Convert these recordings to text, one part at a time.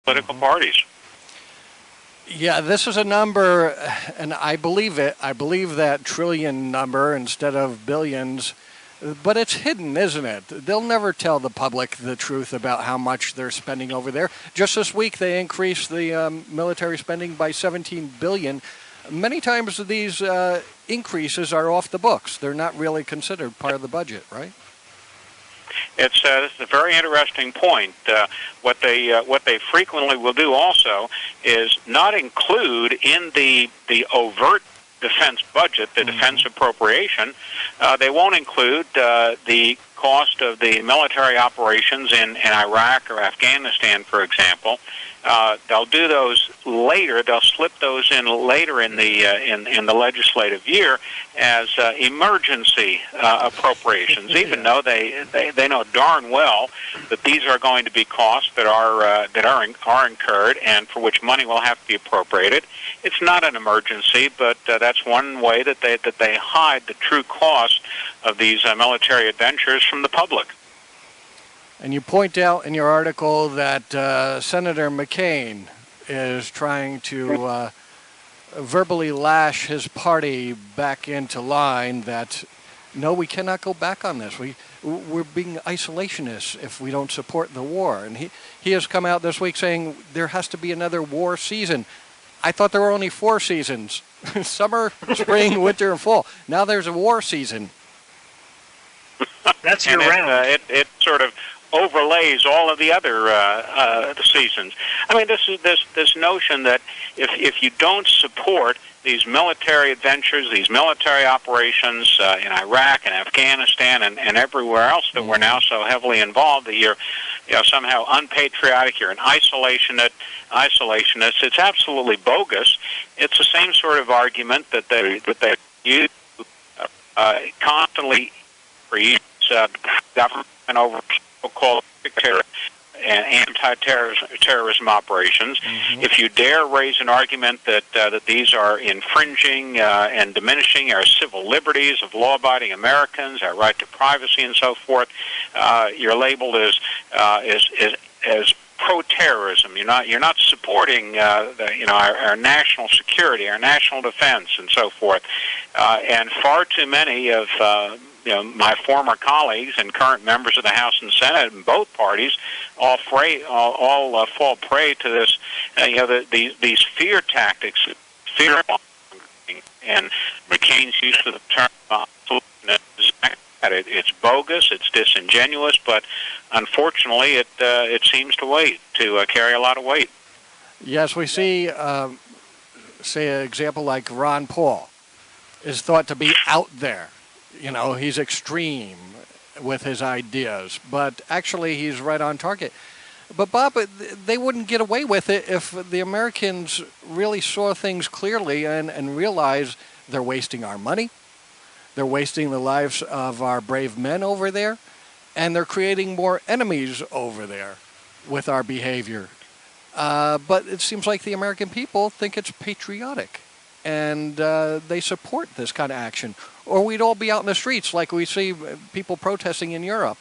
political parties. Yeah, this is a number, and I believe it. I believe that trillion number instead of billions, but it's hidden, isn't it? They'll never tell the public the truth about how much they're spending over there. Just this week, they increased the military spending by $17 billion. Many times these increases are off the books. They're not really considered part of the budget, right? It's a very interesting point. What they frequently will do also is not include in the overt defense budget, the defense appropriation. They won't include the cost of the military operations in Iraq or Afghanistan, for example. They'll do those later. They'll slip those in later in the legislative year as emergency appropriations, even though they know darn well that these are going to be costs that are incurred and for which money will have to be appropriated. It's not an emergency, but that's one way that they hide the true cost of these military adventures from the public. And you point out in your article that Senator McCain is trying to verbally lash his party back into line that, no, we cannot go back on this. We're being isolationists if we don't support the war. And he has come out this week saying there has to be another war season. I thought there were only 4 seasons, summer, spring, winter, and fall. Now there's a war season. That's year-round. It sort of overlays all of the other seasons. I mean, this notion that if you don't support these military adventures, these military operations in Iraq and Afghanistan and everywhere else that we're now so heavily involved, that you're somehow unpatriotic, you're an isolationist. It's absolutely bogus. It's the same sort of argument that they use constantly for each government over so-called anti-terrorism operations. If you dare raise an argument that these are infringing and diminishing our civil liberties of law-abiding Americans, our right to privacy, and so forth, you're labeled as pro-terrorism. You're not supporting our national security, our national defense, and so forth. And far too many of my former colleagues and current members of the House and Senate in both parties all fall prey to this. These fear tactics, fear, and McCain's use of the term it's bogus, it's disingenuous, but unfortunately, it seems to carry a lot of weight. Yes, we see, say, an example like Ron Paul is thought to be out there. He's extreme with his ideas, but actually he's right on target. But, Bob, they wouldn't get away with it if the Americans really saw things clearly and realized they're wasting our money, they're wasting the lives of our brave men over there, and they're creating more enemies over there with our behavior. But it seems like the American people think it's patriotic, and they support this kind of action. Or we'd all be out in the streets like we see people protesting in Europe.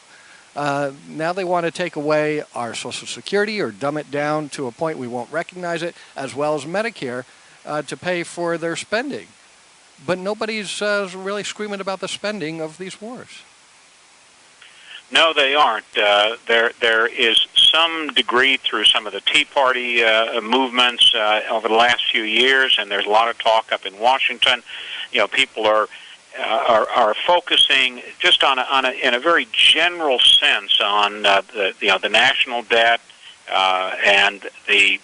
Now they want to take away our Social Security or dumb it down to a point we won't recognize it, as well as Medicare, to pay for their spending. But nobody's really screaming about the spending of these wars. No, they aren't. There is some degree through some of the Tea Party movements over the last few years, and there's a lot of talk up in Washington. People are focusing just in a very general sense on the national debt and the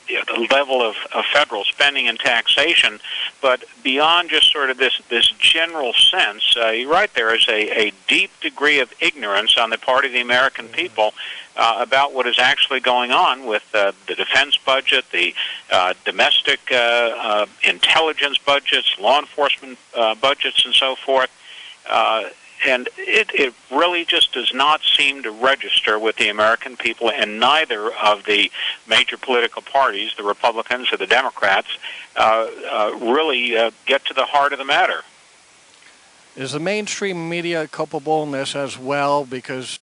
level of federal spending and taxation, but beyond just sort of this general sense, you're right, there is a deep degree of ignorance on the part of the American people about what is actually going on with the defense budget, the domestic intelligence budgets, law enforcement budgets, and so forth. And it really just does not seem to register with the American people, and neither of the major political parties, the Republicans or the Democrats, really get to the heart of the matter. Is the mainstream media culpable in this as well? Because